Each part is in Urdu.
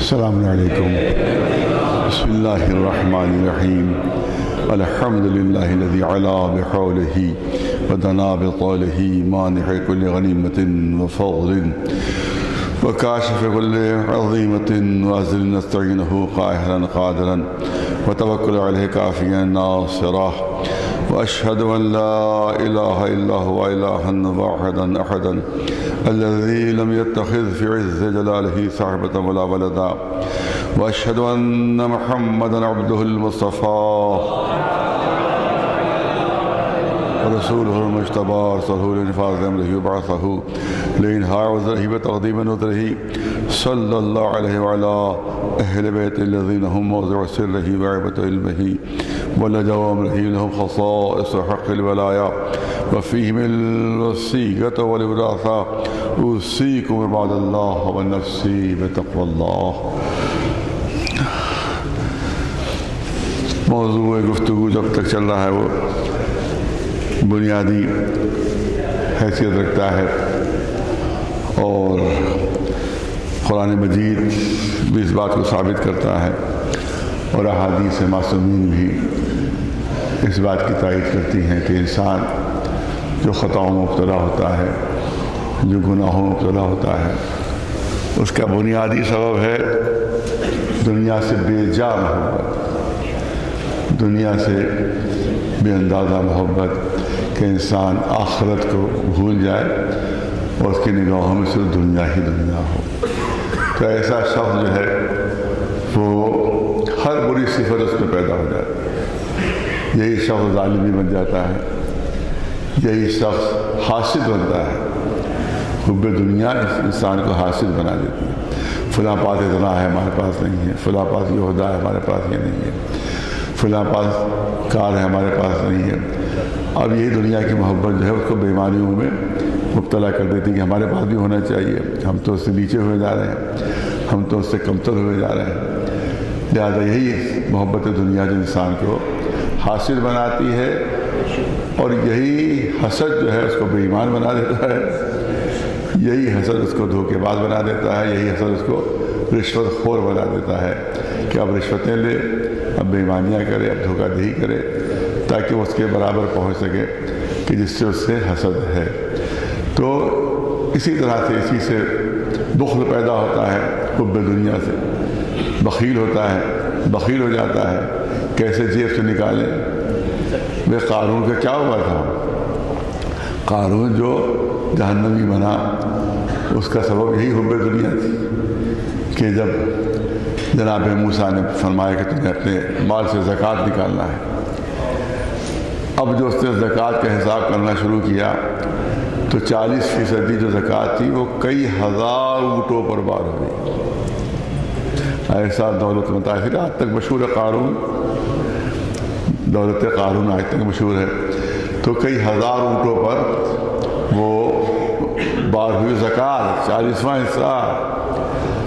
السلام علیکم. بسم اللہ الرحمن الرحیم. الحمد للہ الذی علا بحولہ ودنا بطولہ مانع کل غنیمت وفضل وکاشف کل عظیمت وعزل نستعینہ قاہرا قادرا وتوکل علیہ کافیا ناصرا واشہد ان لا الہ الا هو الہا واحدا احدا الذي لم يتخذ في عز جلاله صاحبة ولا ولدا واشهد ان محمدا عبده المصطفى ورسوله المجتبى ارسله لانفاذ امره وبعثه لانهاء عذره وتقديم نذره صلى الله عليه وعلى اهل بيت الذين هم موضع سره وعبة علمه ولجوا امره لهم خصائص حق الولاية وفيهم الوصية والوراثة اوصيكم عباد الله ونفسي بتقوى الله. موضوع گفتگو جب تک چل رہا ہے وہ بنیادی حیثیت رکھتا ہے اور قرآن مجید بھی اس بات کو ثابت کرتا ہے اور احادیث معصومین بھی اس بات کی تائید کرتی ہیں کہ انسان جو خطاؤں میں مبتلا ہوتا ہے، جو گناہوں میں مبتلا ہوتا ہے، اس کا بنیادی سبب ہے دنیا سے بے جا محبت، دنیا سے بے اندازہ محبت کہ انسان آخرت کو بھول جائے اور اس کی نگاہوں میں صرف دنیا ہی دنیا ہو. تو ایسا شخص جو ہے وہ ہر بری صفت اس میں پیدا ہو جاتی ہے. یہی شخص ظالمی بن جاتا ہے، یہی شخص حاسد بنتا ہے. حب دنیا انسان کو حاسد بنا دیتی ہے. فلاں پاس اتنا ہے ہمارے پاس نہیں ہے، فلاں پاس یہ عہدہ ہے ہمارے پاس یہ نہیں ہے، فلاں پاس کار ہے ہمارے پاس نہیں ہے. اب یہی دنیا کی محبت جو ہے اس کو بے ایمانیوں میں مبتلا کر دیتی کہ ہمارے پاس بھی ہونا چاہیے، ہم تو اس سے نیچے ہوئے جا رہے ہیں، ہم تو اس سے کمتر ہوئے جا رہے ہیں. لہٰذا یہی محبت دنیا جو انسان کو حاصل بناتی ہے اور یہی حسد جو ہے اس کو بے ایمان بنا دیتا ہے، یہی حسد اس کو دھوکے باز بنا دیتا ہے، یہی حسد اس کو رشوت خور بنا دیتا ہے کہ اب رشوتیں لے، اب بے ایمانیاں کرے، اب دھوکہ دہی کرے تاکہ وہ اس کے برابر پہنچ سکے کہ جس سے اس سے حسد ہے. تو اسی طرح سے اسی سے بخل پیدا ہوتا ہے. حب دنیا سے بخیل ہوتا ہے، بخیل ہو جاتا ہے. کیسے جیب سے نکالے؟ وہ قارون کا کیا ہوا تھا؟ قارون جو جہنمی بنا اس کا سبب یہی حب دنیا تھی کہ جب جناب موسیٰ نے فرمایا کہ تمہیں اپنے مال سے زکوٰۃ نکالنا ہے. اب جو اس نے زکوٰۃ کا حساب کرنا شروع کیا تو 40% جو زکوٰۃ تھی وہ کئی ہزار اونٹوں پر بار ہو گئی. ایسا دولت متاثر آج تک مشہور ہے قارون، دولت قارون آج تک مشہور ہے. تو کئی ہزار اونٹوں پر وہ بار ہوئی زکوٰۃ، 40واں حصہ.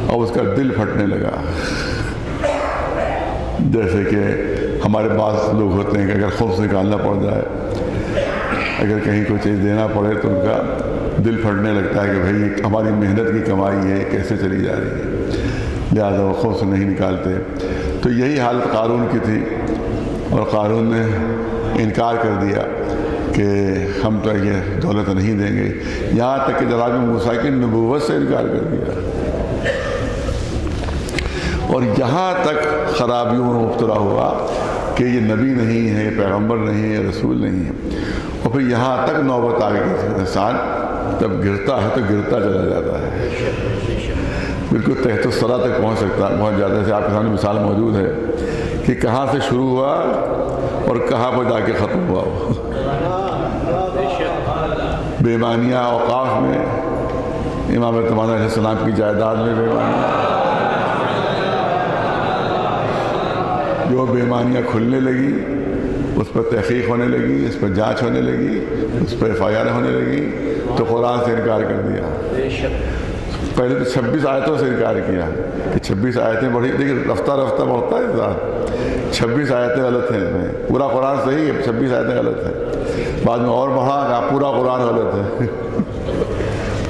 اب اس کا دل پھٹنے لگا. جیسے کہ ہمارے بعض لوگ ہوتے ہیں کہ اگر خبز نکالنا پڑ جائے، اگر کہیں کوئی چیز دینا پڑے تو ان کا دل پھٹنے لگتا ہے کہ بھئی ہماری محنت کی کمائی ہے کیسے چلی جا رہی ہے، لہٰذا وہ خبز نہیں نکالتے. تو یہی حالت قارون کی تھی اور قارون نے انکار کر دیا کہ ہم تو یہ دولت نہیں دیں گے، یہاں تک کہ جناب موسیٰ کی نبوت سے انکار کر دیا اور یہاں تک خرابیوں میں مبتلا ہوا کہ یہ نبی نہیں ہے، یہ پیغمبر نہیں ہے، یہ رسول نہیں ہے. اور پھر یہاں تک نوبت آ گئی کہ انسان جب گرتا ہے تو گرتا چلا جاتا ہے، بالکل تحت الثری تک پہنچ جاتا ہے. جیسے آپ کے سامنے مثال موجود ہے کہ کہاں سے شروع ہوا اور کہاں پر جا کے ختم ہوا. بے ایمانیاں اوقاف میں، امام اعتماد علیہ السلام کی جائیداد میں بے ایمانیاں، جو بے ایمانیاں کھلنے لگی اس پر تحقیق ہونے لگی، اس پر جانچ ہونے لگی، اس پر FIR ہونے لگی تو قرآن سے انکار کر دیا. پہلے تو 26 آیتوں سے انکار کیا کہ 26 آیتیں بڑھی، لیکن رفتہ رفتہ بڑھتا ہے انسان. 26 آیتیں غلط ہیں اس میں، پورا قرآن صحیح ہے، 26 آیتیں غلط ہیں. بعد میں اور بڑھا کہ پورا قرآن غلط ہے،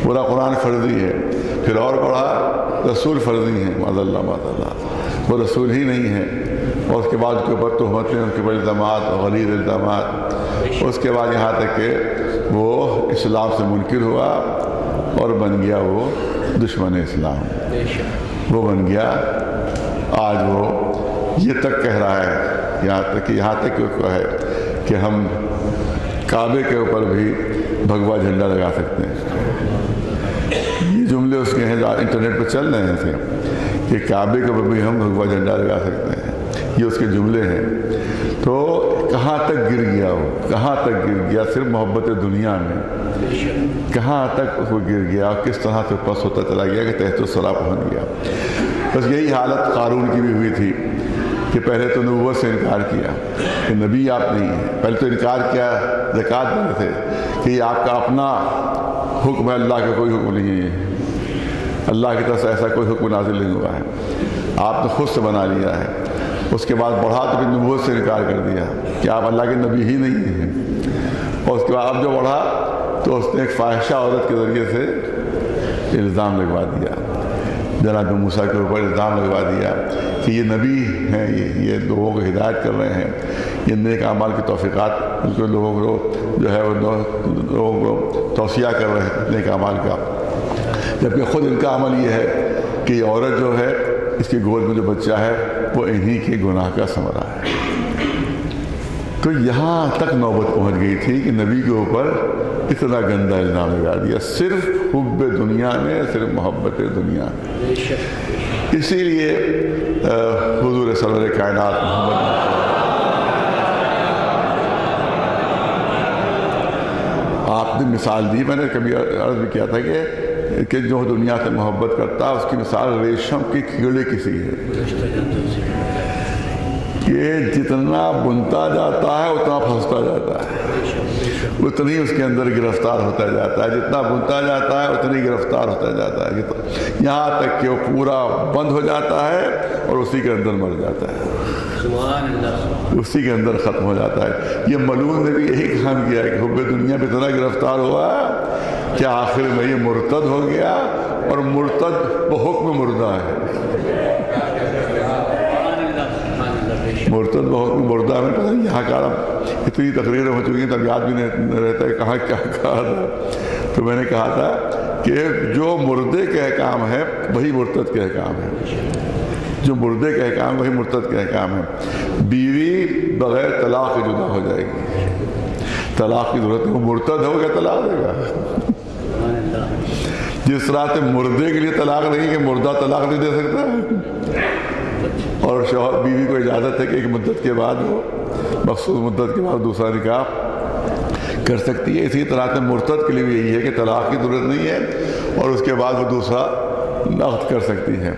پورا قرآن فرضی ہے. پھر اور پڑھا رسول فرضی ہیں، معاذ اللہ معاذ اللہ، وہ رسول ہی نہیں ہیں، اور اس کے بعد اس کے اوپر تہمتیں، ان کے اوپر الزامات، غلیظ الزامات، اس کے بعد یہاں تک کہ وہ اسلام سے منکر ہوا اور بن گیا وہ دشمن اسلام، وہ بن گیا، آج وہ یہ تک کہہ رہا ہے، یہاں تک کہ وہ ہے کہ ہم کعبے کے اوپر بھی بھگوا جھنڈا لگا سکتے ہیں۔ یہ جملے اس کے ہیں انٹرنیٹ پہ چل رہے تھے کہ کعبے کے اوپر بھی ہم بھگوا جھنڈا لگا سکتے ہیں، یہ اس کے جملے ہیں۔ تو کہاں تک گر گیا وہ، کہاں تک گر گیا؟ صرف محبت دنیا میں کہاں تک وہ گر گیا، کس طرح سے پس ہوتا چلا گیا کہ تحت الثری پہنچ گیا۔ بس یہی حالت قارون کی بھی ہوئی تھی کہ پہلے تو نبوت سے انکار کیا کہ نبی آپ نہیں ہیں، پہلے تو انکار کیا زکوٰۃ دینے سے کہ یہ آپ کا اپنا حکم ہے، اللہ کا کوئی حکم نہیں ہے، اللہ کی طرف سے ایسا کوئی حکم نازل نہیں ہوا ہے، آپ نے خود سے بنا لیا ہے۔ اس کے بعد بڑھا تو پھر نبوت سے انکار کر دیا کہ آپ اللہ کے نبی ہی نہیں ہیں، اور اس کے بعد اب جو بڑھا تو اس نے ایک فاحشہ عورت کے ذریعے سے الزام لگوا دیا، جناب موسیٰ کے اوپر الزام لگوا دیا کہ یہ نبی ہیں، یہ لوگوں کو ہدایت کر رہے ہیں، یہ نیک اعمال کی توفیقات ان کے لوگوں کو جو ہے وہ لوگوں کو توصیہ کر رہے ہیں نیک اعمال کا، جبکہ خود ان کا عمل یہ ہے کہ یہ عورت جو ہے اس کی گود میں جو بچہ ہے وہ انہی کے گناہ کا ثمرہ ہے۔ تو یہاں تک نوبت پہنچ گئی تھی کہ نبی کے اوپر اتنا گندا الزام لگا دیا، صرف حب دنیا میں، صرف محبت دنیا میں۔ اسی لیے حضور سرور کائنات محمد آپ نے مثال دی، میں نے کبھی عرض بھی کیا تھا کہ جو دنیا سے محبت کرتا ہے اس کی مثال ریشم کے کیڑے کی سی ہے کہ جتنا بنتا جاتا ہے اتنا پھنستا جاتا ہے، اتنی اس کے اندر گرفتار ہوتا جاتا ہے، جتنا بنتا جاتا ہے اتنی گرفتار ہوتا جاتا ہے، یہاں تک کہ وہ پورا بند ہو جاتا ہے اور اسی کے اندر مر جاتا ہے، اسی کے اندر ختم ہو جاتا ہے۔ یہ ملعون نے بھی یہی کام کیا ہے کہ حب دنیا پہ اتنا گرفتار ہوا کہ آخر میں یہ مرتد ہو گیا، اور مرتد بحکم مردہ ہے، مرتد بحکم مردہ میں پتہ نہیں یہاں کا اتنی تقریریں ہو چکی ہیں تب یاد بھی نہیں رہتا ہے کہاں کیا کہا تھا۔ تو میں نے کہا تھا کہ جو مردے کے احکام ہے وہی مرتد کے احکام ہے، جو مردے کا احکام وہی مرتد کا احکام ہے۔ بیوی بغیر طلاق کے جدا ہو جائے گی، طلاق کی ضرورت ہے، وہ مرتد ہو گیا طلاق دے گا، جس طرح سے مردے کے لیے طلاق نہیں کہ مردہ طلاق نہیں دے سکتا، اور شوہر بیوی کو اجازت ہے کہ ایک مدت کے بعد وہ مخصوص مدت کے بعد دوسرا نکاح کر سکتی ہے، اسی طرح سے مرتد کے لیے بھی یہی ہے کہ طلاق کی ضرورت نہیں ہے اور اس کے بعد وہ دوسرا نقد کر سکتی ہے۔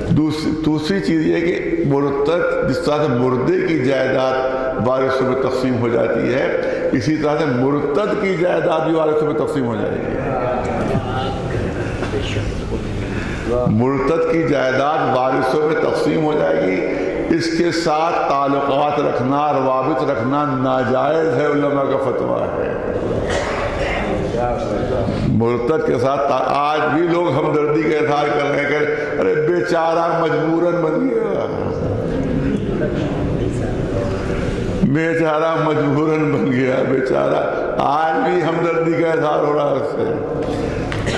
دوسری چیز یہ کہ مرتد جس طرح سے مردے کی جائیداد وارثوں میں تقسیم ہو جاتی ہے، اسی طرح سے مرتد کی جائیداد بھی وارثوں میں تقسیم ہو جائے گی۔ مرتد کی جائیداد وارثوں میں تقسیم ہو جائے گی، اس کے ساتھ تعلقات رکھنا، روابط رکھنا ناجائز ہے، علماء کا فتویٰ ہے۔ مرتد کے ساتھ آج بھی لوگ ہمدردی کا اظہار کر رہے ہیں کہ ارے بیچارہ مجبوراً بن گیا، بیچارہ مجبوراً بن گیا، بیچارہ، آج بھی ہمدردی کا اظہار ہو رہا ہے اس سے۔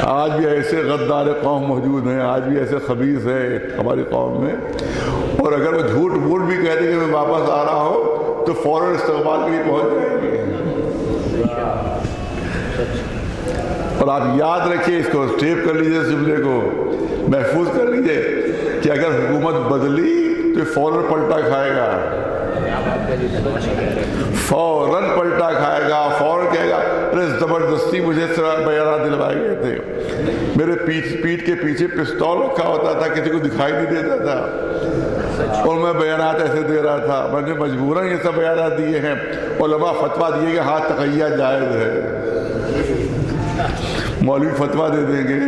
آج بھی ایسے غدار قوم موجود ہیں، آج بھی ایسے خبیث ہیں ہماری قوم میں، اور اگر وہ جھوٹ موٹ بھی کہہ دیں کہ میں واپس آ رہا ہوں تو فوراً استقبال کے لیے پہنچ جائیں گے۔ اور آپ یاد رکھیے، اس کو ٹیپ کر لیجئے، اس جملے کو محفوظ کر لیجئے کہ اگر حکومت بدلی تو فوراً پلٹا کھائے گا، فوراً پلٹا کھائے گا، فوراً کہے گا ارے زبردستی مجھے بیانات دلوائے گئے تھے، میرے پیٹھ کے پیچھے پستول رکھا ہوتا تھا، کسی کو دکھائی نہیں دیتا تھا، اور میں بیانات ایسے دے رہا تھا، میں نے مجبوراً یہ سب بیانات دیے ہیں۔ علماء فتویٰ دیے کہ ہاں تقیہ جائز ہے، مولوی فتویٰ دے دیں گے۔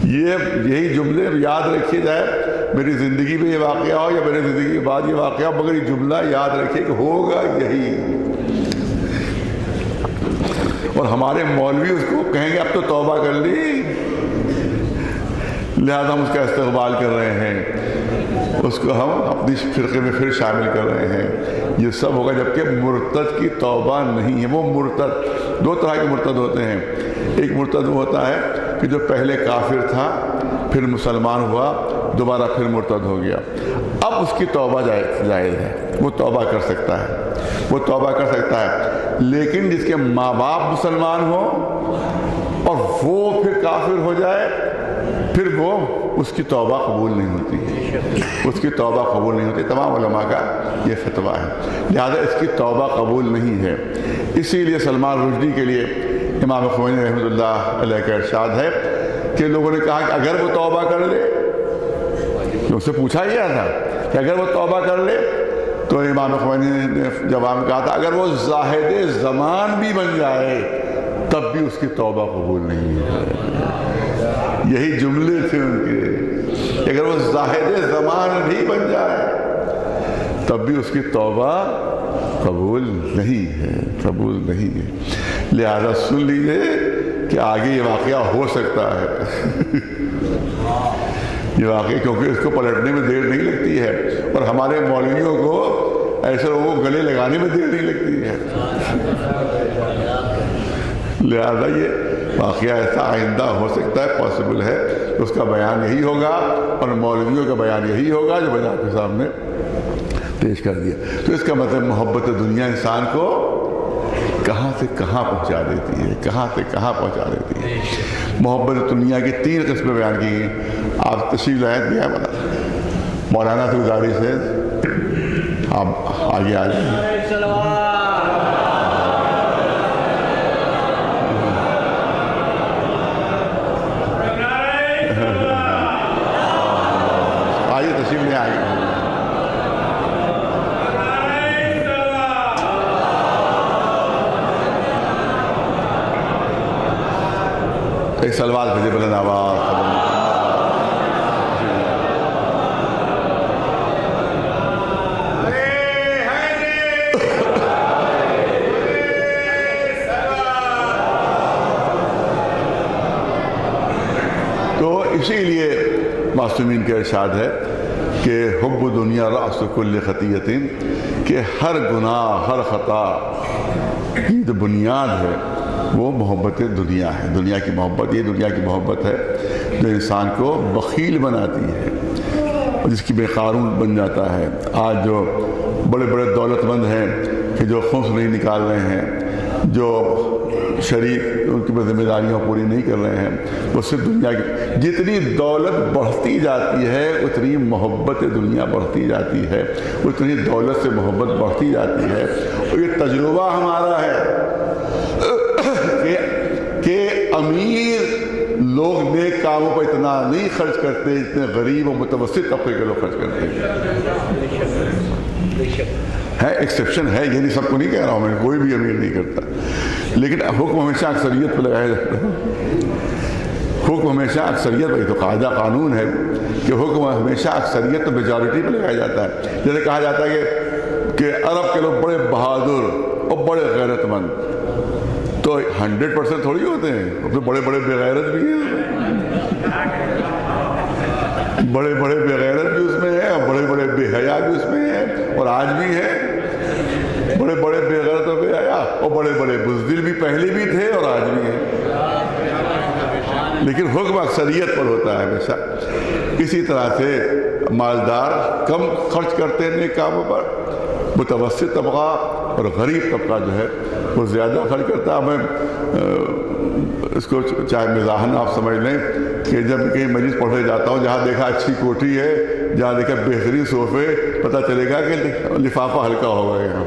یہی جملے یاد رکھیے، جائے میری زندگی میں یہ واقعہ ہو یا میری زندگی کے بعد یہ واقعہ ہو، مگر یہ جملہ یاد رکھیے کہ ہوگا یہی۔ اور ہمارے مولوی اس کو کہیں گے اب تو توبہ کر لی، لہذا ہم اس کا استقبال کر رہے ہیں، اس کو ہم اپنی فرقے میں پھر شامل کر رہے ہیں. یہ سب ہوگا جبکہ مرتد کی توبہ نہیں ہے. وہ مرتد دو طرح کے مرتد ہوتے ہیں. ایک مرتد وہ ہوتا ہے کہ جو پہلے کافر تھا پھر مسلمان ہوا دوبارہ پھر مرتد ہو گیا. اب اس کی توبہ جائز ہے، وہ توبہ کر سکتا ہے، وہ توبہ کر سکتا ہے. لیکن جس کے ماں باپ مسلمان ہوں اور وہ پھر کافر ہو جائے پھر وہ اس کی توبہ قبول نہیں ہوتی، اس کی توبہ قبول نہیں ہوتی. تمام علماء کا یہ فتویٰ ہے. لہذا اس کی توبہ قبول نہیں ہے. اسی لیے سلمان رشدی کے لیے امام خمینی رحمۃ اللہ علیہ کا ارشاد ہے کہ لوگوں نے کہا کہ اگر وہ توبہ کر لے، اس سے پوچھا گیا تھا کہ اگر وہ توبہ کر لے، تو امام خمینی نے جواب میں کہا تھا اگر وہ زاہد زمان بھی بن جائے تب بھی اس کی توبہ قبول نہیں ہے. یہی جملے تھے ان کے کہ اگر وہ زاہد زمان بھی بن جائے تب بھی اس کی توبہ قبول نہیں ہے، قبول نہیں ہے. لہذا سن لیجیے کہ آگے یہ واقعہ ہو سکتا ہے. یہ واقعہ کیونکہ اس کو پلٹنے میں دیر نہیں لگتی ہے اور ہمارے مولویوں کو ایسے لوگوں کو گلے لگانے میں دیر نہیں لگتی ہے. لہذا یہ واقعہ ایسا آئندہ ہو سکتا ہے، پاسبل ہے. اس کا بیان یہی ہوگا اور مولویوں کا بیان یہی ہوگا جو میں نے آپ کے سامنے پیش کر دیا. تو اس کا مطلب محبت دنیا انسان کو کہاں سے کہاں پہنچا دیتی ہے، کہاں سے کہاں پہنچا دیتی ہے. محبت دنیا کی 3 قسمیں بیان کی گئی. آپ تشریف لائیں دیا بتا مولانا سے گزارش ہے آپ آگے آ جائیں. آئیے تشریف لے آئیے. ایک سلوات بھیجے بلند آواز. تو اسی لیے معصومین کا ارشاد ہے کہ حب دنیا رأس کل خطیۃ، کہ ہر گناہ ہر خطا کی جو بنیاد ہے وہ محبت دنیا ہے. دنیا کی محبت، یہ دنیا کی محبت ہے جو انسان کو بخیل بناتی ہے، جس کی بے قارون بن جاتا ہے. آج جو بڑے بڑے دولت مند ہیں کہ جو خمس نہیں نکال رہے ہیں، جو شریک ان کی ذمہ داریاں پوری نہیں کر رہے ہیں، وہ صرف دنیا کی، جتنی دولت بڑھتی جاتی ہے اتنی محبت دنیا بڑھتی جاتی ہے، اتنی دولت سے محبت بڑھتی جاتی ہے. اور یہ تجربہ ہمارا ہے کہ امیر لوگ نیک کاموں پر اتنا نہیں خرچ کرتے جتنے غریب و متوسط طبقے کے لوگ خرچ کرتے ہیں. ایکسیپشن ہے، یہ نہیں، سب کو نہیں کہہ رہا ہوں میں، کوئی بھی امیر نہیں کرتا. لیکن حکم ہمیشہ اکثریت پہ لگایا جاتا ہے. حکم ہمیشہ اکثریت پہ، تو قاعدہ قانون ہے کہ حکم ہمیشہ اکثریت تو میجورٹی پہ لگایا جاتا ہے. جیسے کہا جاتا ہے کہ عرب کے لوگ بڑے بہادر اور بڑے غیرت مند، تو 100% تھوڑی ہوتے ہیں، تو بڑے بڑے بےغیرت بھی ہیں، بڑے بڑے بےغیرت بھی اس میں ہیں اور بڑے بڑے بے حیا بھی اس میں ہیں، اور آج بھی ہیں بڑے بڑے بے غیرت اور بے حیا، اور بڑے بڑے بزدل بھی پہلے بھی تھے اور آج بھی ہیں. لیکن حکم اکثریت پر ہوتا ہے ہمیشہ. اسی طرح سے مالدار کم خرچ کرتے ہیں نیک کاموں پر، متوسط طبقہ اور غریب طبقہ جو ہے وہ زیادہ خرچ کرتا ہے. میں اس کو چاہے مزاحن آپ سمجھ لیں کہ جب کہیں مجلس پڑھنے جاتا ہوں، جہاں دیکھا اچھی کوٹھی ہے، جہاں دیکھا بہترین صوفے، پتہ چلے گا کہ لفافہ ہلکا ہوگا. یہاں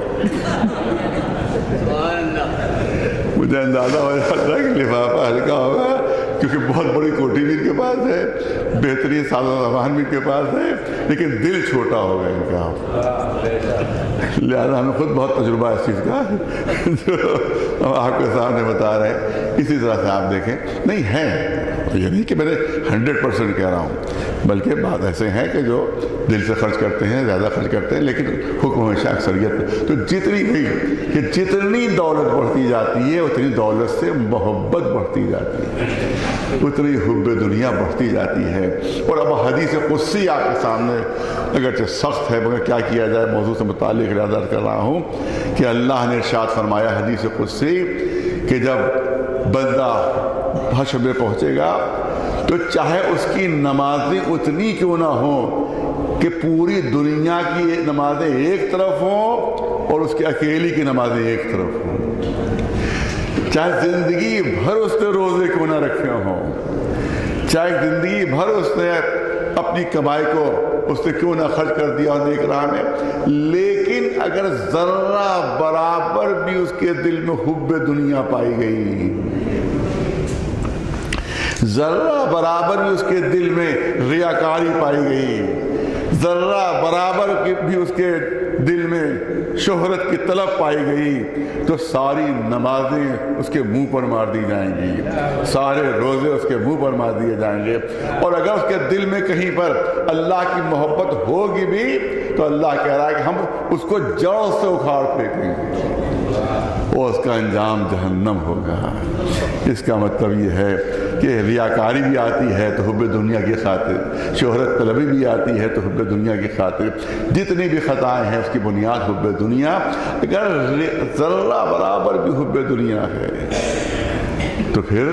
مجھے اندازہ ہو جاتا ہے کہ لفافہ ہلکا ہوگا کیونکہ بہت بڑی کوٹھی بھی ان کے پاس ہے، بہترین ساز و سامان بھی ان کے پاس ہے، لیکن دل چھوٹا ہوگا ان کا. لہذا ہمیں خود بہت تجربہ اس چیز کا جو ہم آپ کے سامنے بتا رہے ہیں اسی طرح سے آپ دیکھیں نہیں ہے، یہ نہیں کہ میں نے 100% کہہ رہا ہوں، بلکہ بعض ایسے ہیں کہ جو دل سے خرچ کرتے ہیں، زیادہ خرچ کرتے ہیں، لیکن حکم ہمیشہ اکثریت پہ۔ تو جتنی بھی کہ جتنی دولت بڑھتی جاتی ہے اتنی دولت سے محبت بڑھتی جاتی ہے، اتنی حب دنیا بڑھتی جاتی ہے۔ اور اب حدیث قدسی آپ کے سامنے اگرچہ سخت ہے مگر کیا کیا جائے، موضوع سے متعلق یاد کر رہا ہوں کہ اللہ نے ارشاد فرمایا حدیث قدسی کہ جب بندہ حشر میں پہنچے گا تو چاہے اس کی نمازیں اتنی کیوں نہ ہوں کہ پوری دنیا کی نمازیں ایک طرف ہوں اور اس کی اکیلی کی نمازیں ایک طرف ہوں، چاہے زندگی بھر اس نے روزے کیوں نہ رکھے ہوں، چاہے زندگی بھر اس نے اپنی کمائی کو اس نے کیوں نہ خرچ کر دیا نیک راہ میں، لیکن اگر ذرہ برابر بھی اس کے دل میں حب دنیا پائی گئی، ذرہ برابر بھی اس کے دل میں ریاکاری پائی گئی، ذرہ برابر بھی اس کے دل میں شہرت کی طلب پائی گئی، تو ساری نمازیں اس کے منہ پر مار دی جائیں گی، سارے روزے اس کے منہ پر مار دیے جائیں گے۔ اور اگر اس کے دل میں کہیں پر اللہ کی محبت ہوگی بھی تو اللہ کہہ رہا ہے کہ ہم اس کو جڑ سے اکھاڑ پھینکیں گے اور اس کا انجام جہنم ہوگا۔ اس کا مطلب یہ ہے کہ ریاکاری بھی آتی ہے تو حب دنیا کی خاطر، شہرت طلبی بھی آتی ہے تو حب دنیا کی خاطر، جتنی بھی خطائیں ہیں اس کی بنیاد حب دنیا۔ اگر ذرہ برابر بھی حب دنیا ہے تو پھر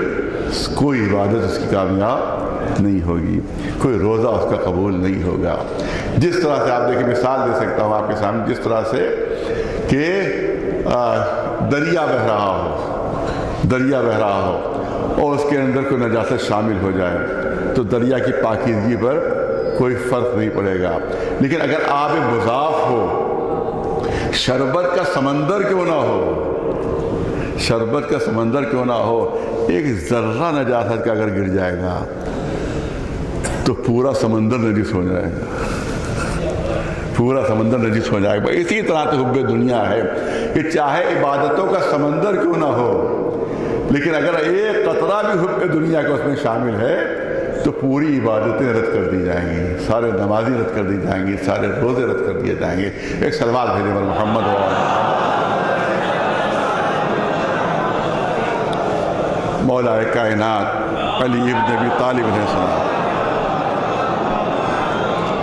کوئی عبادت اس کی کامیاب نہیں ہوگی، کوئی روزہ اس کا قبول نہیں ہوگا۔ جس طرح سے آپ دیکھیں، مثال دے سکتا ہوں آپ کے سامنے، جس طرح سے کہ دریا بہہ رہا ہو اور اس کے اندر کوئی نجاست شامل ہو جائے تو دریا کی پاکیزگی پر کوئی فرق نہیں پڑے گا، لیکن اگر آب مضاف ہو، شربت کا سمندر کیوں نہ ہو، شربت کا سمندر کیوں نہ ہو، ایک ذرہ نجاست کا اگر گر جائے گا تو پورا سمندر نجس ہو جائے گا، پورا سمندر نجس ہو جائے گا۔ اسی طرح تو حب دنیا ہے کہ چاہے عبادتوں کا سمندر کیوں نہ ہو، لیکن اگر ایک قطرہ بھی حب دنیا کا اس میں شامل ہے تو پوری عبادتیں رد کر دی جائیں گی، سارے نمازیں رد کر دی جائیں گی، سارے روزے رد کر دیے جائیں گے۔ ایک سلوات بھیجے پر محمد مولا کائنات علی ابن ابی طالب علیہ السلام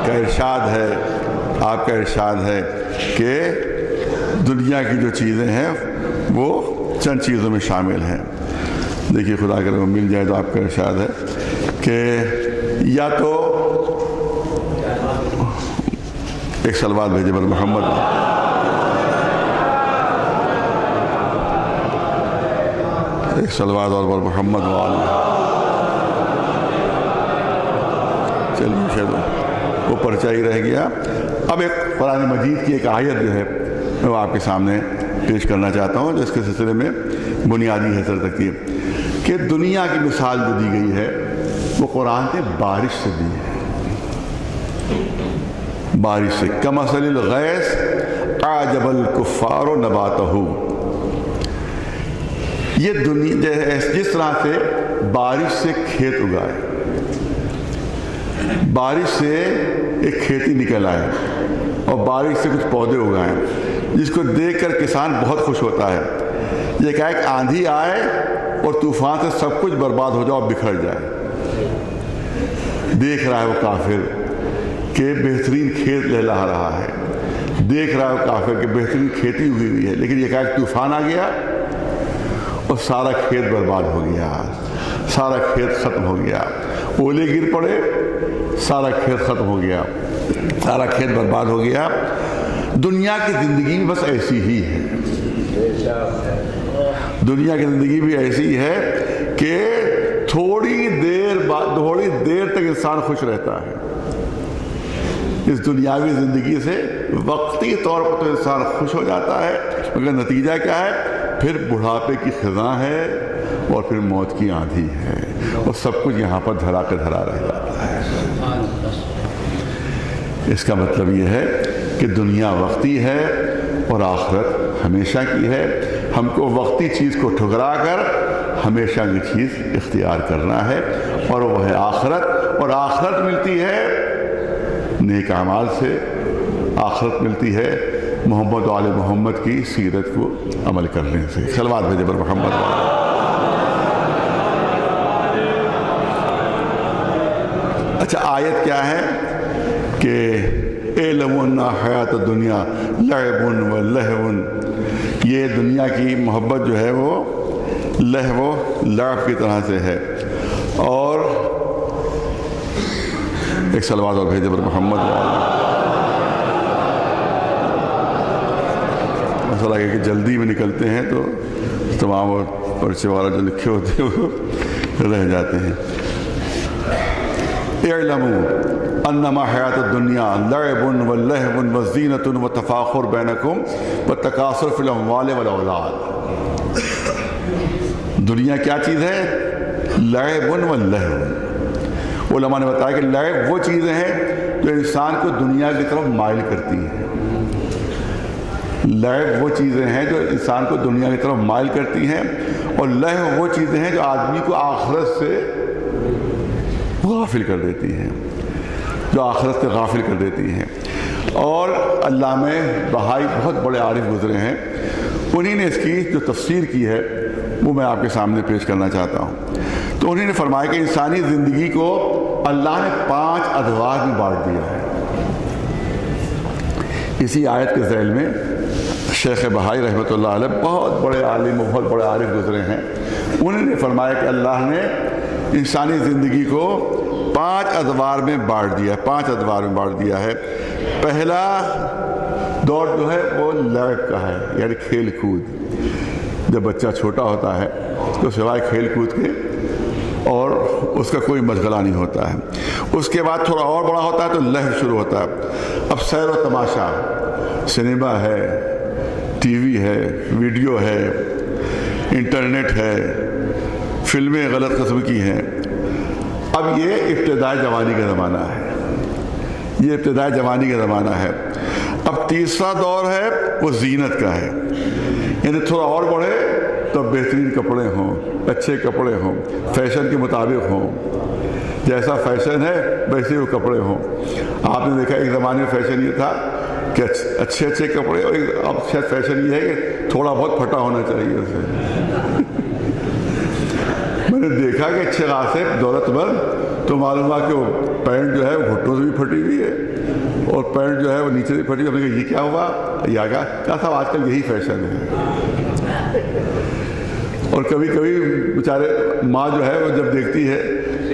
کا ارشاد ہے، آپ کا ارشاد ہے کہ دنیا کی جو چیزیں ہیں وہ چند چیزوں میں شامل ہیں۔ دیکھیے خدا اگر وہ مل جائے تو آپ کا ارشاد ہے کہ یا تو ایک سلوات بھیجے پر محمد، ایک سلوات اور پر محمد چلیے شاید وہ پرچہ ہی رہ گیا۔ اب ایک قرآن مجید کی ایک آیت جو ہے میں وہ آپ کے سامنے پیش کرنا چاہتا ہوں جو اس کے سلسلے میں بنیادی حیثیت رکھتی ہے کہ دنیا کی مثال جو دی گئی ہے وہ قرآن نے بارش سے دی ہے، بارش سے، کمثل الغیث اعجب الکفار نباتہ، یہ دنیا جس طرح سے بارش سے کھیت اگائے، بارش سے ایک کھیتی نکل آئے اور بارش سے کچھ پودے اگائیں جس کو دیکھ کر کسان بہت خوش ہوتا ہے، یہ کہ ایک آندھی آئے اور طوفان سے سب کچھ برباد ہو جائے اور بکھر جائے، دیکھ رہا ہے وہ کافر کہ بہترین کھیت لہلا رہا ہے، دیکھ رہا ہے وہ کافر کہ بہترین کھیتی ہوئی ہوئی ہے، لیکن یہ کہ ایک طوفان آ گیا اور سارا کھیت برباد ہو گیا، سارا کھیت ختم ہو گیا، اولے گر پڑے، سارا کھیت ختم ہو گیا، سارا کھیت برباد ہو گیا۔ دنیا کی زندگی بھی بس ایسی ہی ہے، دنیا کی زندگی بھی ایسی ہے کہ تھوڑی دیر تک انسان خوش رہتا ہے، اس دنیاوی زندگی سے وقتی طور پر تو انسان خوش ہو جاتا ہے، مگر نتیجہ کیا ہے؟ پھر بڑھاپے کی خزاں ہے اور پھر موت کی آندھی ہے اور سب کچھ یہاں پر دھرا کے دھرا رہ جاتا ہے۔ اس کا مطلب یہ ہے کہ دنیا وقتی ہے اور آخرت ہمیشہ کی ہے۔ ہم کو وقتی چیز کو ٹھکرا کر ہمیشہ کی چیز اختیار کرنا ہے، اور وہ ہے آخرت، اور آخرت ملتی ہے نیک اعمال سے، آخرت ملتی ہے محمد و آل محمد کی سیرت کو عمل کرنے سے۔ صلوات بھیجے پر محمد والے۔ اچھا، آیت کیا ہے کہ اعلموا ان حیات الدنیا لعب و لہو، یہ دنیا کی محبت جو ہے وہ لہو و لعب کی طرح سے ہے۔ اور ایک صلوات اور بھیجے پر محمد والے۔ مسئلہ ہے کہ جلدی میں نکلتے ہیں تو تمام پرچے والا جو لکھے ہوتے ہیں وہ رہ جاتے ہیں۔ اعلموا انما حیات الدنیا لعب و لہو و زینۃ و تفاخر بینکم و تکاثر فی الاموال والاولاد۔ دنیا کیا چیز ہے؟ لعب و لہو۔ علماء نے بتایا کہ لعب وہ چیزیں ہیں جو انسان کو دنیا کی طرف مائل کرتی ہیں۔ لعب وہ چیزیں ہیں جو انسان کو دنیا کی طرف مائل کرتی ہیں، اور لہو وہ چیزیں ہیں جو آدمی کو آخرت سے غافل کر دیتی ہیں، جو آخرت سے غافل کر دیتی ہیں۔ اور علامہ بہائی بہت بڑے عارف گزرے ہیں، انہی نے اس کی جو تفسیر کی ہے وہ میں آپ کے سامنے پیش کرنا چاہتا ہوں۔ تو انہی نے فرمایا کہ انسانی زندگی کو اللہ نے 5 ادوار میں بانٹ دیا ہے۔ اسی آیت کے ذیل میں شیخ بہائی رحمۃ اللہ علیہ بہت بڑے عالم، بہت بڑے عارف گزرے ہیں، انہوں نے فرمایا کہ اللہ نے انسانی زندگی کو 5 ادوار میں بانٹ دیا ہے، 5 ادوار میں بانٹ دیا ہے۔ پہلا دور جو ہے وہ لعب کا ہے، یعنی کھیل کود۔ جب بچہ چھوٹا ہوتا ہے تو سوائے کھیل کود کے اور اس کا کوئی مشغلہ نہیں ہوتا ہے۔ اس کے بعد تھوڑا اور بڑا ہوتا ہے تو لہو شروع ہوتا ہے۔ اب سیر و تماشا، سنیما ہے، ٹی وی ہے، ویڈیو ہے، انٹرنیٹ ہے، فلمیں غلط قسم کی ہیں۔ اب یہ ابتدائی جوانی کا زمانہ ہے، یہ ابتدائی جوانی کا زمانہ ہے۔ اب تیسرا دور ہے وہ زینت کا ہے، یعنی تھوڑا اور بڑھے تو بہترین کپڑے ہوں، اچھے کپڑے ہوں، فیشن کے مطابق ہوں، جیسا فیشن ہے ویسے وہ کپڑے ہوں۔ آپ نے دیکھا ایک زمانے میں فیشن یہ تھا کہ اچھے کپڑے، اور اب شاید فیشن یہ ہے کہ تھوڑا بہت پھٹا ہونا چاہیے اسے۔ میں نے دیکھا کہ اچھے خاصے دولت مند تو معلوم ہوا کہ وہ پینٹ جو ہے وہ گھٹنوں سے بھی پھٹی ہوئی ہے، اور پینٹ جو ہے وہ نیچے سے پھٹی ہوئی۔ ہم نے کہا یہ کیا ہوا؟ یہ آگا کیا تھا، آج کل یہی فیشن ہے۔ اور کبھی کبھی بیچارے ماں جو ہے وہ جب دیکھتی ہے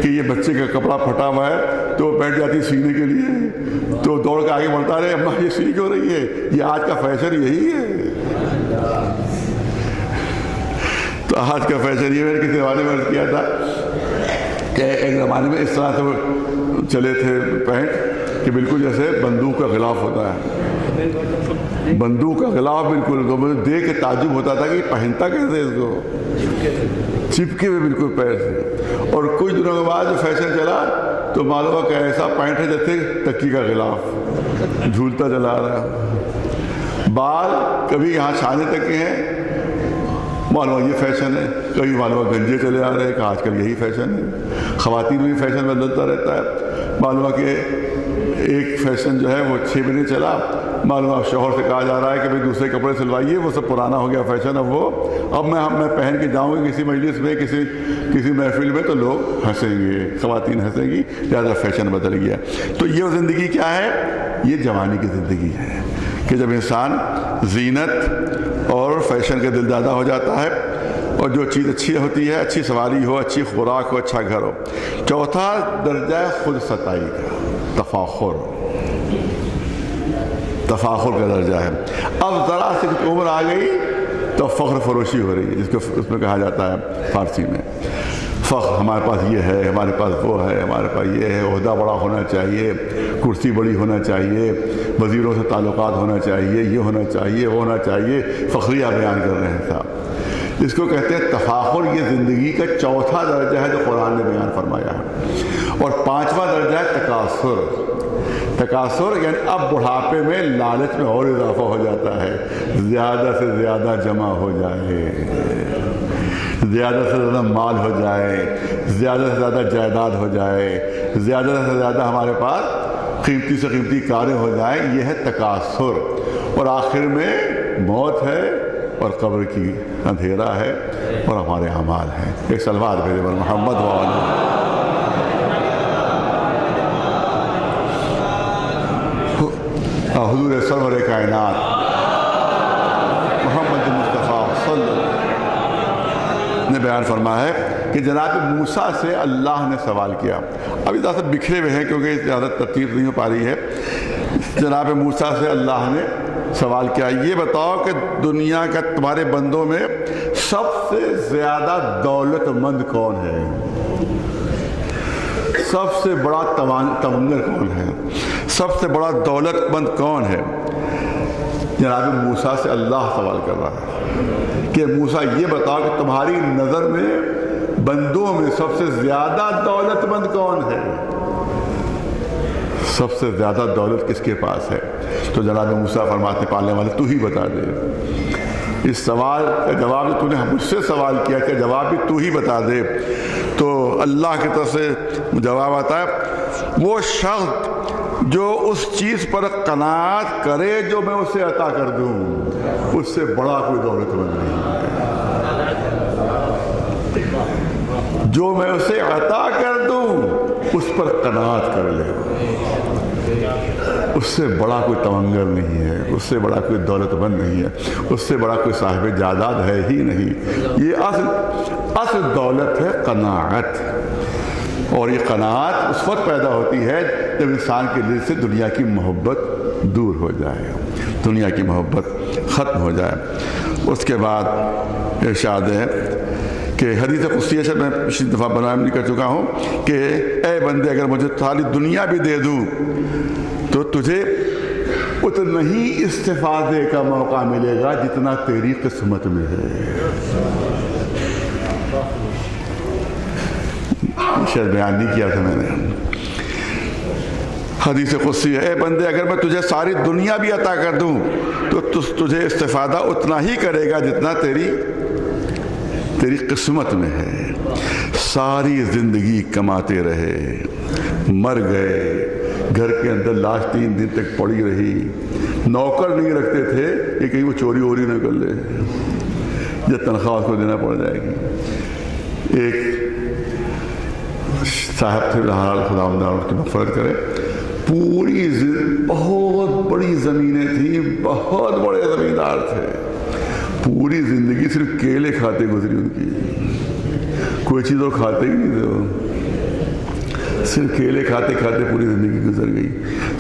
کہ یہ بچے کا کپڑا پھٹا ہوا ہے تو وہ بیٹھ جاتی سینے کے لیے، تو دوڑ کے آگے بڑھتا رہے، اماں یہ سی کیوں رہی ہے، یہ آج کا فیشن یہی ہے۔ تو آج کا فیشن یہ، میں نے کسی زمانے میں عرض کیا تھا کہ ایک زمانے میں اس طرح سے وہ چلے تھے پینٹ کہ بالکل جیسے بندوق کا غلاف ہوتا ہے، بندوق کا غلاف بالکل۔ تو مجھے دیکھ کے تعجب ہوتا تھا کہ پہنتا کیسے اس کو، چپکے ہوئے بالکل پیر سے۔ اور کچھ دنوں کے بعد جو فیشن چلا تو معلوم ہوا کہ ایسا پینٹ ہے جیسے تکی کا غلاف جھولتا چلا رہا۔ بال کبھی یہاں چھانے تک کے ہیں، معلوم یہ فیشن ہے، کبھی معلوم گنجے چلے آ رہے ہیں کہ آج کل یہی فیشن ہے۔ خواتین میں بھی فیشن بدلتا رہتا ہے، معلوم کہ ایک فیشن جو ہے وہ 6 مہینے چلا، معلوم شوہر سے کہا جا رہا ہے کہ بھائی دوسرے کپڑے سلوائیے، وہ سب پرانا ہو گیا فیشن، اب میں پہن کے جاؤں گی کسی مجلس میں، کسی محفل میں تو لوگ ہنسیں گے، خواتین ہنسیں گی، لہٰذا فیشن بدل گیا۔ تو یہ زندگی کیا ہے؟ یہ جوانی کی زندگی ہے کہ جب انسان زینت اور فیشن کا دل دادا ہو جاتا ہے، اور جو چیز اچھی ہوتی ہے، اچھی سواری ہو، اچھی خوراک ہو، اچھا گھر ہو۔ چوتھا درجہ ہے خود ستائی کا، تفاخر کا درجہ ہے۔ اب ذرا سی عمر آ گئی تو فخر فروشی ہو رہی ہے، جس کو اس میں کہا جاتا ہے فارسی میں فخر، ہمارے پاس یہ ہے، ہمارے پاس وہ ہے، ہمارے پاس یہ ہے، عہدہ بڑا ہونا چاہیے، کرسی بڑی ہونا چاہیے، وزیروں سے تعلقات ہونا چاہیے، یہ ہونا چاہیے، وہ ہونا چاہیے، فخریہ بیان کر رہے ہیں صاحب۔ اس کو کہتے ہیں تفاخر۔ یہ زندگی کا چوتھا درجہ ہے جو قرآن نے بیان فرمایا ہے۔ اور 5واں درجہ ہے تکاثر۔ تکاثر یعنی اب بڑھاپے میں لالچ میں اور اضافہ ہو جاتا ہے، زیادہ سے زیادہ جمع ہو جائے، زیادہ سے زیادہ مال ہو جائے، زیادہ سے زیادہ جائیداد ہو جائے، زیادہ سے زیادہ ہمارے پاس قیمتی سے قیمتی کاریں ہو جائیں، یہ ہے تکاثر، اور آخر میں موت ہے اور قبر کی اندھیرا ہے اور ہمارے اعمال ہیں۔ ایک صلوات بھیجے بر محمد حضور سرور کائنات محمد مصطفیٰ صلی اللہ علیہ وسلم نے بیان فرمایا ہے کہ جناب موسیٰ سے اللہ نے سوال کیا۔ اب ذرا سے بکھرے ہوئے ہیں کیونکہ زیادہ ترتیب نہیں ہو پا رہی ہے۔ جناب موسیٰ سے اللہ نے سوال کیا، یہ بتاؤ کہ دنیا کا تمہارے بندوں میں سب سے زیادہ دولت مند کون ہے؟ سب سے بڑا تونگر کون ہے؟ سب سے بڑا دولت مند کون ہے؟ جناب موسیٰ سے اللہ سوال کر رہا ہے کہ موسیٰ یہ بتاؤ کہ تمہاری نظر میں بندوں میں سب سے زیادہ دولت مند کون ہے؟ سب سے زیادہ دولت کس کے پاس ہے؟ تو جناب موسیٰ فرماتے پالنے والے تو ہی بتا دے۔ اس سوال کا جواب تو نے مجھ سے سوال کیا کہ جواب بھی تو ہی بتا دے۔ تو اللہ کی طرف سے جواب آتا ہے، وہ شخص جو اس چیز پر قناعت کرے جو میں اسے عطا کر دوں، اس سے بڑا کوئی دولت مند نہیں ہے۔ جو میں اسے عطا کر دوں اس پر قناعت کر لے، اس سے بڑا کوئی تونگر نہیں ہے، اس سے بڑا کوئی دولت مند نہیں ہے، اس سے بڑا کوئی صاحب جائیداد ہے ہی نہیں۔ یہ اصل دولت ہے قناعت، اور یہ قناعت اس وقت پیدا ہوتی ہے جب انسان کے دل سے دنیا کی محبت دور ہو جائے، دنیا کی محبت ختم ہو جائے۔ اس کے بعد ارشاد ہے کہ حدیث قدسی سے میں پچھلی دفعہ بیان کر چکا ہوں کہ اے بندے اگر مجھے ساری دنیا بھی دے دوں تو تجھے اتنا ہی استفادے کا موقع ملے گا جتنا تیری قسمت میں ہے۔ شاید بیان نہیں کیا تھا میں نے۔ حدیث قدسی ہے، اے بندے اگر میں تجھے ساری دنیا بھی عطا کر دوں تو تجھے استفادہ اتنا ہی کرے گا جتنا تیری قسمت میں ہے۔ ساری زندگی کماتے رہے، مر گئے، گھر کے اندر لاش 3 دن تک پڑی رہی، نوکر نہیں رکھتے تھے کہ کہیں وہ چوری ووری نہ کر لے، جب تنخواہ اس کو دینا پڑ جائے گی۔ ایک صاحب تھے بہرحال خدا ان کی مغفرت کرے، پوری بہت بڑی زمینیں تھیں، بہت بڑے زمیندار تھے، پوری زندگی صرف کیلے کھاتے گزری ان کی، کوئی چیز اور کھاتے ہی نہیں تھے، وہ صرف کیلے کھاتے کھاتے پوری زندگی گزر گئی۔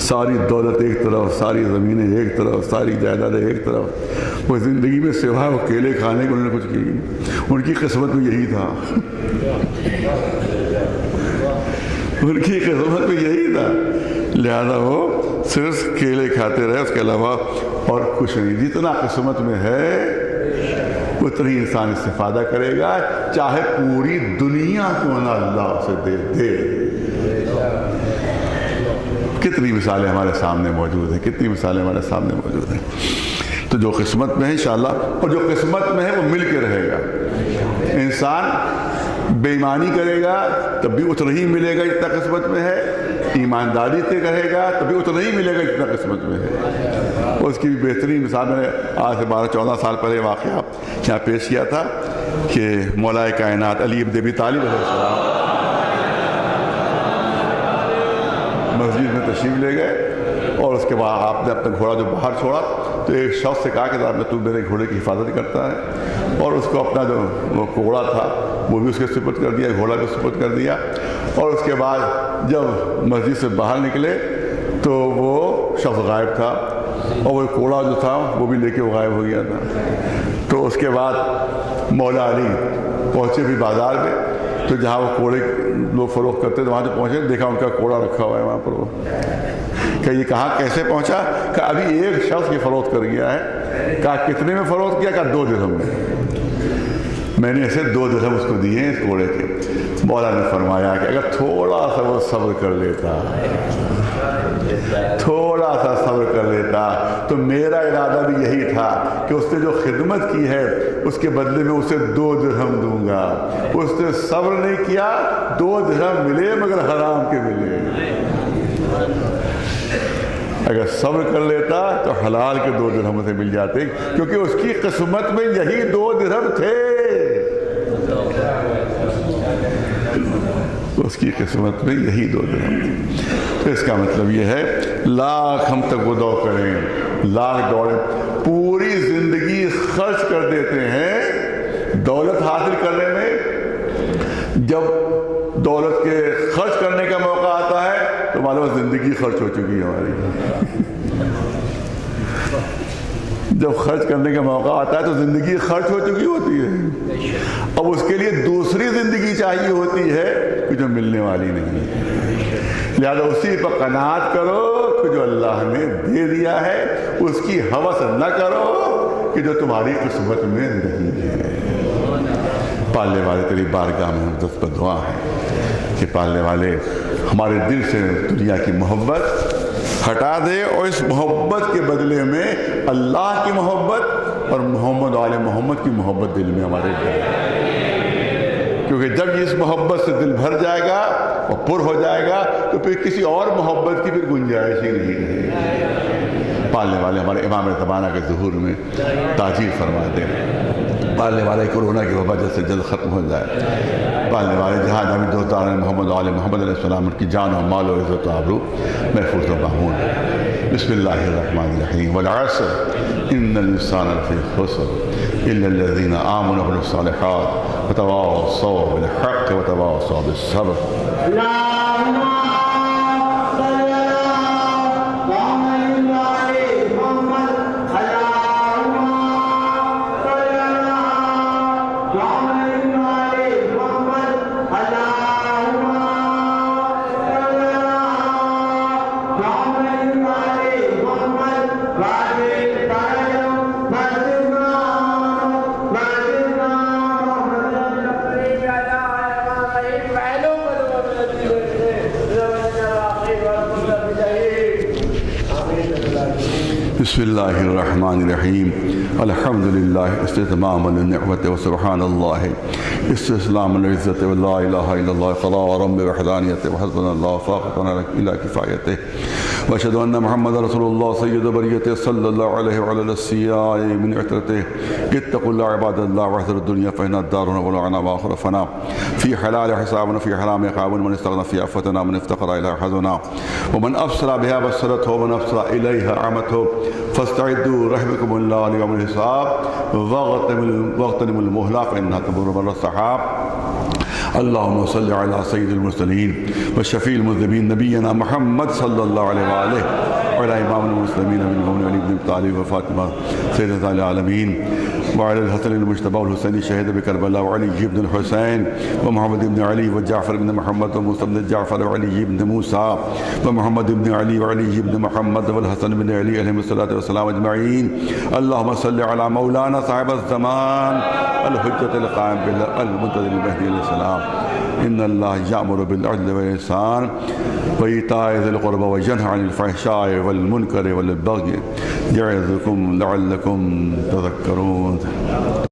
ساری دولت ایک طرف، ساری زمینیں ایک طرف، ساری جائیدادیں ایک طرف، وہ زندگی میں سوائے وہ کیلے کھانے کو انہوں نے کچھ کی، ان کی قسمت میں یہی تھا، ان کی قسمت میں یہی تھا، لہذا وہ صرف کیلے کھاتے رہے، اس کے علاوہ اور کچھ نہیں۔ جتنا قسمت میں ہے اتنا ہی انسان استفادہ کرے گا، چاہے پوری دنیا کو نہ اللہ اسے دے۔ کتنی مثالیں ہمارے سامنے موجود ہیں، کتنی مثالیں ہمارے سامنے موجود ہیں۔ تو جو قسمت میں ہے انشاءاللہ، اور جو قسمت میں ہے وہ مل کے رہے گا۔ انسان بے ایمانی کرے گا تب بھی اتنا ہی ملے گا جتنا قسمت میں ہے، ایمانداری سے کرے گا تب بھی اتنا ہی ملے گا جتنا قسمت میں ہے۔ اس کی بھی بہترین مثال میں نے آج سے 12-14 سال پہلے واقعہ یہاں پیش کیا تھا کہ مولا کائنات علی بن ابی طالب علیہ السلام مسجد میں تشریف لے گئے، اور اس کے بعد آپ نے اپنا گھوڑا جو باہر چھوڑا تو ایک شخص سے کہا کہ صاحب تو میرے گھوڑے کی حفاظت کرتا ہے، اور اس کو اپنا جو وہ گھوڑا تھا وہ بھی اس کے سپرد کر دیا، گھوڑا بھی سپرد کر دیا، اور اس کے بعد جب مسجد سے باہر نکلے تو وہ شخص غائب تھا، اور وہ گھوڑا جو تھا وہ بھی لے کے وہ غائب ہو گیا تھا۔ تو اس کے بعد مولا علی پہنچے بھی بازار میں، تو جہاں وہ گھوڑے لوگ فروخت کرتے تھے وہاں جو پہنچے دیکھا ان کا گھوڑا رکھا ہوا ہے وہاں پر۔ وہ کہ یہ کہاں کیسے پہنچا؟ کہ ابھی ایک شخص یہ فروخت کر گیا ہے۔ کہا کتنے میں فروخت کیا؟ کہا 2 درہم میں۔ میں نے ایسے 2 درہم اس کو دیے ہیں اس گھوڑے کے. مولا نے فرمایا کہ اگر تھوڑا سا وہ صبر کر لیتا، تھوڑا سا صبر کر لیتا، تو میرا ارادہ بھی یہی تھا کہ اس نے جو خدمت کی ہے اس کے بدلے میں اسے 2 درہم دوں گا. اس نے صبر نہیں کیا، 2 درہم ملے مگر حرام کے ملے. اگر صبر کر لیتا تو حلال کے 2 درہم سے مل جاتے، کیونکہ اس کی قسمت میں یہی 2 درہم تھے. اس کی قسمت میں یہی 2 درہم تھے. تو اس کا مطلب یہ ہے لاکھ ہم تک وہ دوڑ کریں، لاکھ دوڑیں، پوری زندگی خرچ کر دیتے ہیں دولت حاصل کرنے میں. جب دولت کے خرچ کرنے کا موقع آتا ہے تو معلوم زندگی خرچ ہو چکی ہے ہماری. جب خرچ کرنے کا موقع آتا ہے تو زندگی خرچ ہو چکی ہوتی ہے. اب اس کے لیے دوسری زندگی چاہیے ہوتی ہے کہ جو ملنے والی نہیں ہے. لہذا اسی پر قناعت کرو کہ جو اللہ نے دے دیا ہے، اس کی ہوس نہ کرو کہ جو تمہاری قسمت میں نہیں ہے. پالنے والے تیری بارگاہ میں دست پر دعا ہے کہ پالنے والے ہمارے دل سے دنیا کی محبت ہٹا دے، اور اس محبت کے بدلے میں اللہ کی محبت اور محمد آل محمد کی محبت دل میں ہمارے جائے. کیونکہ جب اس محبت سے دل بھر جائے گا اور پر ہو جائے گا تو پھر کسی اور محبت کی پھر گنجائش ہی نہیں رہے گی. پالنے والے ہمارے امام زمانہ کے ظہور میں تاجیل فرما دیں. پالنے والے کورونا کی وبا جلد سے جلد ختم ہو جائے. پالنے والے جہاں جہاں دوستان محمد علیہ محمد علیہ السلام کی جان و مال و عزت و آبرو محفوظ و مامون. بسم اللہ الرحمن الرحیم. والعصر ان الانسان لفی خسر الا الذین آمنوا وعملوا الصالحات وتواصوا بالحق وتواصوا بالصبر. بسم اللہ الرحمن الرحیم. الحمدللہ استتمام للنعمت وسبحان اللہ استسلام للعزت ولا الہ الا اللہ قضاء رب وحدانیت وحسبنا اللہ فاقتنا الى کفایت. واشهد ان محمد رسول اللہ سید بریت صلی اللہ علیہ وعلى السیاء من عطرته. اتقوا الله عباد الله واحذروا الدنيا فإن الدار ولعنا وآخر فنا. في حلال حسابنا في حرام عقابنا. من استغنى في عفتنا من افتقر إلى حزنا. ومن أبصر بها بصرته ومن أبصر إليها أعمته. فاستعدوا رحمكم الله ليوم الحساب واغتنموا المهلة فإنها تمر مر السحاب. اللهم صل على سيد المرسلين والشفيع المذنبين نبينا محمد صلى الله عليه وآله وعلى إمام المسلمين من علي بن أبي طالب وفاطمة سيدة العالمين وعلى الحسن المجتبى والحسين الشهيد بكربلاء وعلي بن الحسين ومحمد بن علي وجعفر بن محمد وموسى بن جعفر وعلي بن موسى ومحمد بن علي وعلي بن محمد والحسن بن علي عليهم الصلاة والسلام أجمعين. اللهم صل على مولانا صاحب الزمان الحجة القائم المنتظر المهدي عليه السلام. إن الله يأمر بالعدل والإحسان وإيتاء ذي القربى وينهى عن الفحشاء والمنكر والبغي يعظكم لعلكم تذكرون.